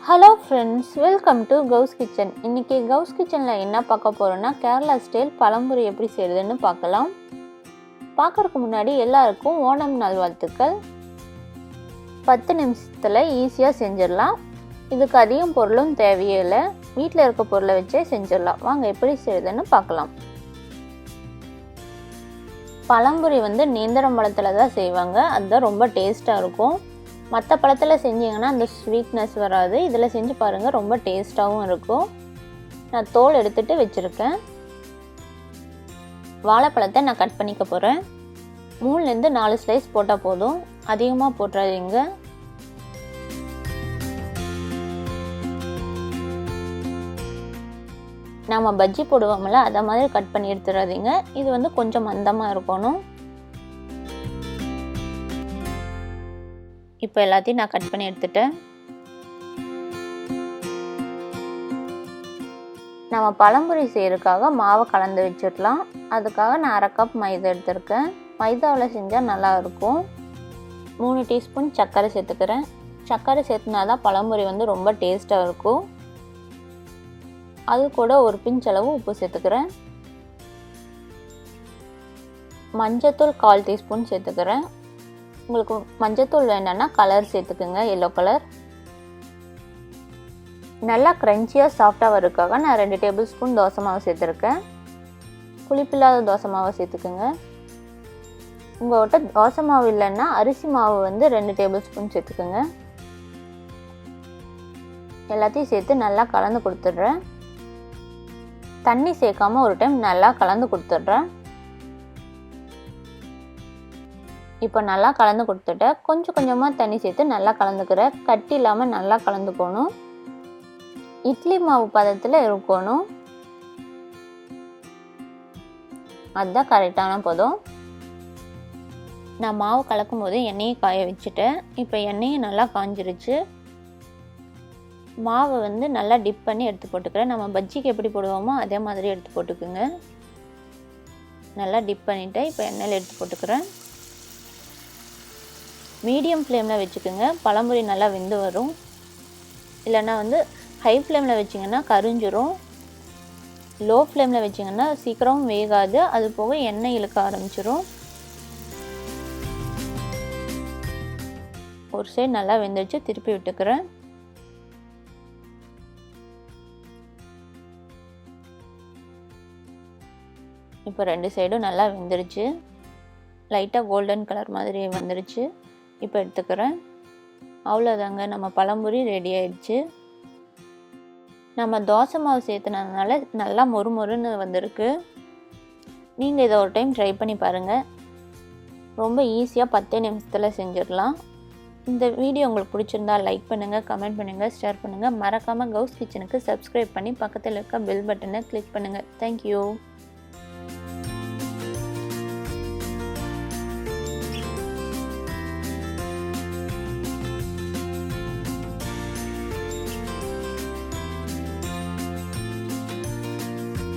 Hello friends, welcome to Ghouse kitchen. இன்றைக்கி கவுஸ் கிச்சனில் என்ன பார்க்க போகிறோன்னா கேரளா ஸ்டைல் பழம்பொரி எப்படி செய்கிறதுன்னு பார்க்கலாம். பார்க்குறதுக்கு முன்னாடி எல்லாருக்கும் ஓணம் நல்வாழ்த்துக்கள். 10 நிமிஷத்தில் ஈஸியாக செஞ்சிடலாம். இதுக்கு அதிகம் பொருளும் தேவையே இல்லை, வீட்டில் இருக்க பொருளை வச்சே செஞ்சிடலாம். வாங்க எப்படி செய்கிறதுன்னு பார்க்கலாம். பழம்பொரி நேந்திரம் பழத்தில் தான் செய்வாங்க, அதுதான் ரொம்ப டேஸ்ட்டாக இருக்கும். மற்ற பழத்தில் செஞ்சிங்கன்னா அந்த ஸ்வீட்னஸ் வராது. இதில் செஞ்சு பாருங்கள், ரொம்ப டேஸ்ட்டாகவும் இருக்கும். நான் தோல் எடுத்துகிட்டு வச்சுருக்கேன். வாழைப்பழத்தை நான் கட் பண்ணிக்க போகிறேன். 3லேருந்து 4 ஸ்லைஸ் போட்டால் போதும், அதிகமாக போட்டுறாதீங்க. நம்ம பஜ்ஜி போடுவோம்ல, அதை மாதிரி கட் பண்ணி எடுத்துடாதீங்க. இது கொஞ்சம் மந்தமாக இருக்கணும். இப்போ எல்லாத்தையும் நான் கட் பண்ணி எடுத்துட்டேன். நம்ம பழம்பொரி செய்கிறதுக்காக மாவை கலந்து வச்சிடலாம். அதுக்காக நான் 1/2 கப் மைதா எடுத்துருக்கேன். மைதாவில் செஞ்சால் நல்லாயிருக்கும். 3 டீஸ்பூன் சர்க்கரை சேர்த்துக்கிறேன். சர்க்கரை சேர்த்துனா தான் பழம்பொரி ரொம்ப டேஸ்ட்டாக இருக்கும். அது கூட ஒரு பிஞ்ச் அளவு உப்பு சேர்த்துக்கிறேன். மஞ்சத்தூள் 1/4 டீஸ்பூன் சேர்த்துக்கிறேன். உங்களுக்கு மஞ்சத்தூள் வேணும்னா கலர் சேர்த்துக்குங்க, எல்லோ கலர். நல்லா க்ரன்ச்சியாக சாஃப்டாக வரதுக்காக நான் 2 டேபிள் ஸ்பூன் தோசை மாவு சேர்த்துருக்கேன். புளிப்பில்லாத தோசை மாவை சேர்த்துக்குங்க. உங்கள்கிட்ட தோசை மாவு இல்லைன்னா அரிசி மாவு 2 டேபிள் ஸ்பூன் சேர்த்துக்குங்க. எல்லாத்தையும் சேர்த்து நல்லா கலந்து கொடுத்துட்றேன். தண்ணி சேர்க்காம ஒரு டைம் நல்லா கலந்து கொடுத்துட்றேன். இப்போ நல்லா கலந்து கொடுத்துட்டேன். கொஞ்சம் கொஞ்சமாக தண்ணி சேர்த்து நல்லா கலந்துக்கிறேன். கட்டி இல்லாமல் நல்லா கலந்துக்கணும். இட்லி மாவு பதத்தில் இருக்கணும், அதுதான் கரெக்டான பதம். நான் மாவு கலக்கும் போது எண்ணெயை காய வச்சுட்டேன். இப்போ எண்ணெயும் நல்லா காஞ்சிருச்சு. மாவை நல்லா டிப் பண்ணி எடுத்து போட்டுக்கிறேன். நம்ம பஜ்ஜிக்கு எப்படி போடுவோமோ அதே மாதிரி எடுத்து போட்டுக்குங்க. நல்லா டிப் பண்ணிவிட்டேன். இப்போ எண்ணெயில் எடுத்து போட்டுக்கிறேன். மீடியம் ஃப்ளேமில் வச்சுக்கோங்க, பழம்பொரி நல்லா வெந்து வரும். இல்லைன்னா ஹை ஃப்ளேமில் வச்சிங்கன்னா கரிஞ்சிரும். லோ ஃப்ளேமில் வச்சிங்கன்னா சீக்கிரம் வேகாது, அது போக எண்ணெய் இழுக்க ஆரம்பிச்சிரும். ஒரு சைடு நல்லா வெந்துருச்சு, திருப்பி விட்டுக்கிறேன். இப்போ 2 சைடும் நல்லா வெந்துருச்சு. லைட்டாக கோல்டன் கலர் மாதிரி வந்துருச்சு. இப்போ எடுத்துக்கிறேன். அவ்வளோதாங்க, நம்ம பழம்பொரி ரெடி ஆயிடுச்சு. நம்ம தோசை மாவு சேர்த்துனதுனால நல்லா மொறுமொறுன்னு வந்திருக்கு. நீங்கள் இதை ஒரு டைம் ட்ரை பண்ணி பாருங்கள். ரொம்ப ஈஸியாக 10 நிமிஷத்தில் செஞ்சிடலாம். இந்த வீடியோ உங்களுக்கு பிடிச்சிருந்தா லைக் பண்ணுங்கள், கமெண்ட் பண்ணுங்கள், ஷேர் பண்ணுங்கள். மறக்காமல் கவுஸ் கிச்சனுக்கு சப்ஸ்கிரைப் பண்ணி பக்கத்தில் இருக்க பெல் பட்டனை கிளிக் பண்ணுங்கள். தேங்க்யூ.